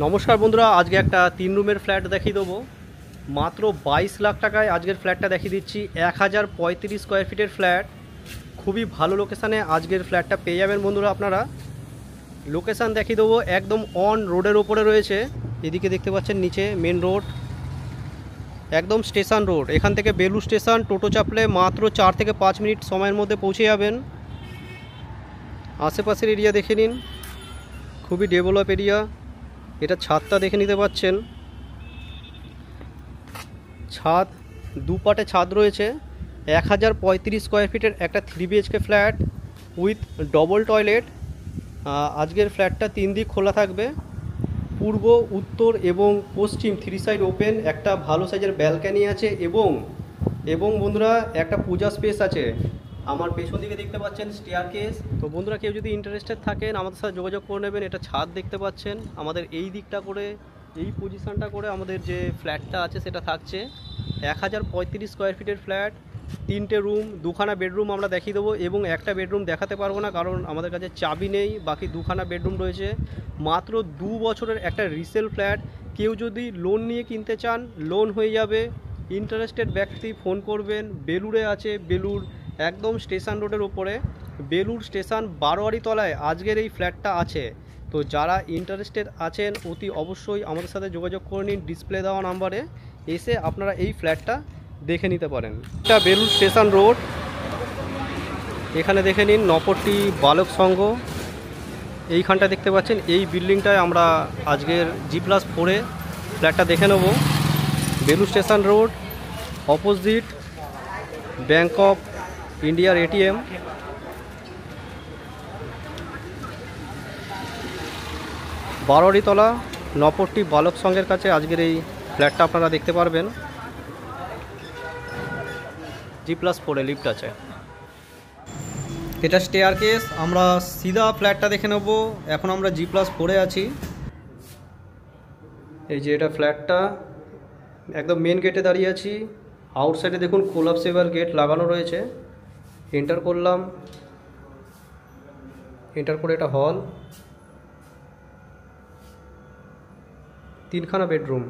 নমস্কার বন্ধুরা, আজকে একটা 3 রুমের ফ্ল্যাট দেখিয়ে দেবো। মাত্র 22 লাখ টাকায় আজকের ফ্ল্যাটটা দেখিয়ে দিচ্ছি। 1035 স্কোয়ার ফিটের ফ্ল্যাট, খুবই ভালো লোকেশানে আজকের ফ্ল্যাটটা পেয়ে যাবেন বন্ধুরা। আপনারা লোকেশান দেখিয়ে দেবো, একদম অন রোডের ওপরে রয়েছে। এদিকে দেখতে পাচ্ছেন নিচে মেন রোড, একদম স্টেশন রোড। এখান থেকে বেলুড় স্টেশন টোটো চাপলে মাত্র 4 থেকে 5 মিনিট সময়ের মধ্যে পৌঁছে যাবেন। আশেপাশের এরিয়া দেখে নিন, খুবই ডেভেলপ এরিয়া। এটা ছাদটা দেখে নিতে পাচ্ছেন, ছাদ দুপাটে ছাদ রয়েছে। 1035 স্কোয়ার ফিটের একটা 3 BHK flat with double toilet. আজকের ফ্ল্যাটটা 3 দিক খোলা থাকবে, পূর্ব, উত্তর এবং পশ্চিম 3 সাইড ওপেন। একটা ভালো সাইজের ব্যালকানি আছে এবং বন্ধুরা একটা পূজা স্পেস আছে। আমার পেছন দিকে দেখতে পাচ্ছেন স্টেয়ারকেস। তো বন্ধুরা, কেউ যদি ইন্টারেস্টেড থাকেন আমাদের সাথে যোগাযোগ করে নেবেন। এটা ছাদ দেখতে পাচ্ছেন, আমাদের এই দিকটা করে, এই পজিশানটা করে আমাদের যে ফ্ল্যাটটা আছে সেটা থাকছে। 1035 স্কোয়ার ফিটের ফ্ল্যাট, 3টে রুম, 2খানা বেডরুম আমরা দেখিয়ে দেবো। এবং একটা বেডরুম দেখাতে পারবো না, কারণ আমাদের কাছে চাবি নেই। বাকি 2খানা বেডরুম রয়েছে। মাত্র 2 বছরের একটা রিসেল ফ্ল্যাট। কেউ যদি লোন নিয়ে কিনতে চান, লোন হয়ে যাবে। ইন্টারেস্টেড ব্যক্তি ফোন করবেন। বেলুড়ে আছে, বেলুড় একদম স্টেশন রোডের ওপরে, বেলুড় স্টেশন বারোয়ারি তলায় আজকের এই ফ্ল্যাটটা আছে। তো যারা ইন্টারেস্টেড আছেন অতি অবশ্যই আমাদের সাথে যোগাযোগ করে নিন। ডিসপ্লে দেওয়া নাম্বারে এসে আপনারা এই ফ্ল্যাটটা দেখে নিতে পারেন। এটা বেলুড় স্টেশন রোড, এখানে দেখে নিন নপট্টি বালক সংঘ। এইখানটা দেখতে পাচ্ছেন, এই বিল্ডিংটায় আমরা আজকের G+4-এ ফ্ল্যাটটা দেখে নেব। Belur station road, opposite bank of ইন্ডিয়ার ATM। বারোয়ারিতলা নপট্টি বালক সংঘের কাছে আজকের এই ফ্ল্যাটটা আপনারা দেখতে পারবেন। G+4-এ লিফট আছে। এটা স্টেয়ারকেস। আমরা সিধা ফ্ল্যাটটা দেখে নেব। এখন আমরা G+4-এ আছি। এই যে এটা ফ্ল্যাটটা, একদম মেন গেটে দাঁড়িয়ে আছি। আউটসাইডে দেখুন কোলাপসেবল গেট লাগানো রয়েছে। এন্টার করলাম, এন্টার করে এটা হল, 3খানা বেডরুম,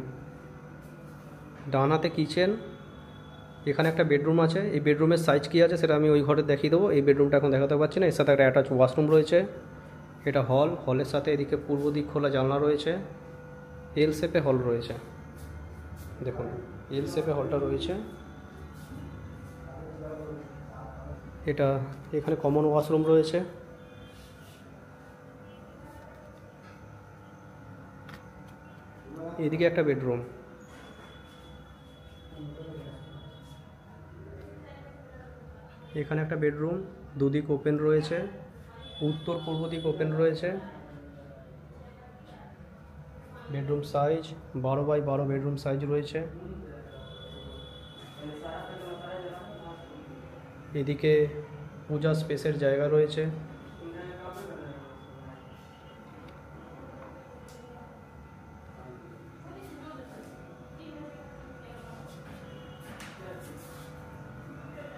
ডান হাতে কিচেন। এখানে একটা বেডরুম আছে। এই বেডরুমের সাইজ কী আছে সেটা আমি ওই ঘরে দেখিয়ে দেবো। এই বেডরুমটা এখন দেখাতে পারছি না। এর সাথে একটা অ্যাটাচ ওয়াশরুম রয়েছে। এটা হল, হলের সাথে এদিকে পূর্ব দিক খোলা জানলা রয়েছে। এল শেপে হল রয়েছে, দেখুন এল শেপে হলটা রয়েছে। এটা এখানে কমন ওয়াশরুম রয়েছে। এদিকে একটা বেডরুম, এখানে একটা বেডরুম, দুদিক ওপেন রয়েছে, উত্তর পূর্ব দিক ওপেন রয়েছে। Bedroom size 12x12 bedroom size রয়েছে। এদিকে পূজা স্পেসের জায়গা রয়েছে।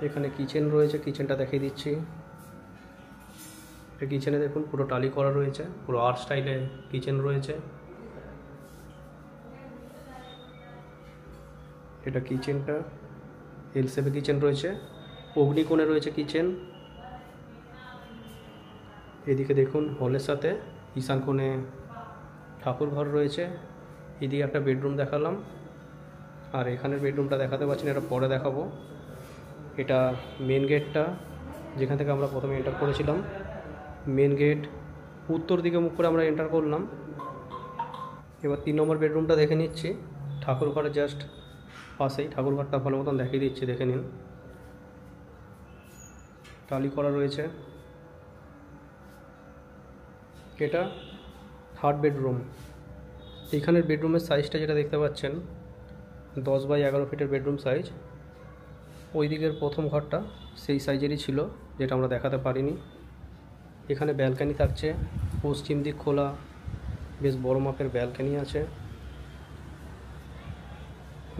এখানে কিচেন রয়েছে, কিচেনটা দেখিয়ে দিচ্ছি। এটা কিচেনে দেখুন পুরো টালি করা রয়েছে, পুরো আর্ট স্টাইলে কিচেন রয়েছে। এটা কিচেনটা এল শেপে কিচেন রয়েছে, অগ্নিকোণে রয়েছে কিচেন। এদিকে দেখুন হলের সাথে ঈশান কোণে ঠাকুর ঘর রয়েছে। এদিকে একটা বেডরুম দেখালাম, আর এখানের বেডরুমটা দেখাতে পারছি না, এটা পরে দেখাবো। এটা মেন গেটটা, যেখান থেকে আমরা প্রথমে এন্টার করেছিলাম। মেন গেট উত্তর দিকে মুখ করে আমরা এন্টার করলাম। এবার 3 নম্বর বেডরুমটা দেখে নিচ্ছি। ঠাকুর ঘরের জাস্ট পাশেই, ঠাকুর ঘরটা ভালো মতন দেখিয়ে দিচ্ছি, দেখে নিন। টালি করা রয়েছে। এটা 3rd বেডরুম। এইখানের বেডরুমের সাইজটা যেটা দেখতে পাচ্ছেন 10x11 ফিটের বেডরুম সাইজ। ওই দিকের প্রথম ঘরটা সেই সাইজেরই ছিল, যেটা আমরা দেখাতে পারিনি। এখানে ব্যালকানি থাকছে, পশ্চিম দিক খোলা, বেশ বড় মাপের ব্যালকানি আছে,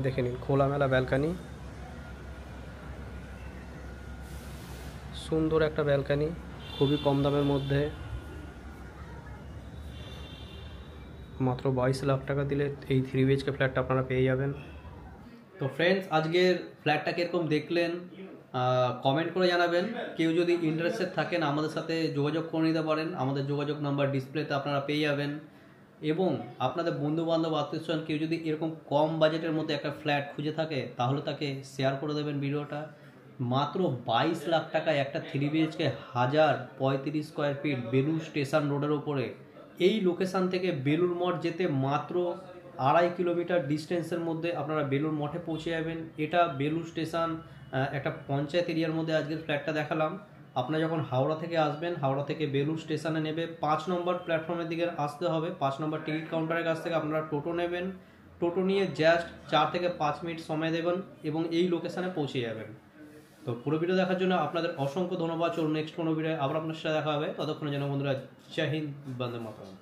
দেখে নিন খোলামেলা ব্যালকানি। সুন্দর একটা ব্যালকানি, খুবই কম দামের মধ্যে। মাত্র 22 লাখ টাকা দিলে এই 3 BHK ফ্ল্যাটটা আপনারা পেয়ে যাবেন। তো ফ্রেন্ডস, আজকের ফ্ল্যাটটা কীরকম দেখলেন কমেন্ট করে জানাবেন। কেউ যদি ইন্টারেস্টেড থাকেন আমাদের সাথে যোগাযোগ করে নিতে পারেন, আমাদের যোগাযোগ নাম্বার ডিসপ্লেতে আপনারা পেয়ে যাবেন। এবং আপনাদের বন্ধুবান্ধব আত্মীয়স্বজন কেউ যদি এরকম কম বাজেটের মধ্যে একটা ফ্ল্যাট খুঁজে থাকে তাহলে তাকে শেয়ার করে দেবেন ভিডিওটা। মাত্র 22 লাখ টাকায় একটা 3 BHK 1035 square feet Belur station রোডের ওপরে। এই লোকেশান থেকে বেলুর মঠ যেতে মাত্র 2.5 কিলোমিটার ডিস্টেন্সের মধ্যে আপনারা বেলুর মঠে পৌঁছে যাবেন। এটা বেলুর স্টেশন, একটা পঞ্চায়েত এরিয়ার মধ্যে আজকের ফ্ল্যাটটা দেখালাম। আপনারা যখন হাওড়া থেকে আসবেন, হাওড়া থেকে বেলুর স্টেশনে নেবে 5 নম্বর প্ল্যাটফর্মের দিকে আসতে হবে। 5 নম্বর টিকিট কাউন্টারের কাছ থেকে আপনারা টোটো নেবেন। টোটো নিয়ে জাস্ট 4 থেকে 5 মিনিট সময় দেবেন এবং এই লোকেশানে পৌঁছে যাবেন। তো পুরো ভিডিও দেখার জন্য আপনাদের অসংখ্য ধন্যবাদ। চলুন নেক্সট কোনো ভিডিও আবার আপনার সাথে দেখা হবে। ততক্ষণের জন্য বন্ধুরা, জয় হিন্দ, বন্দে মাতরম।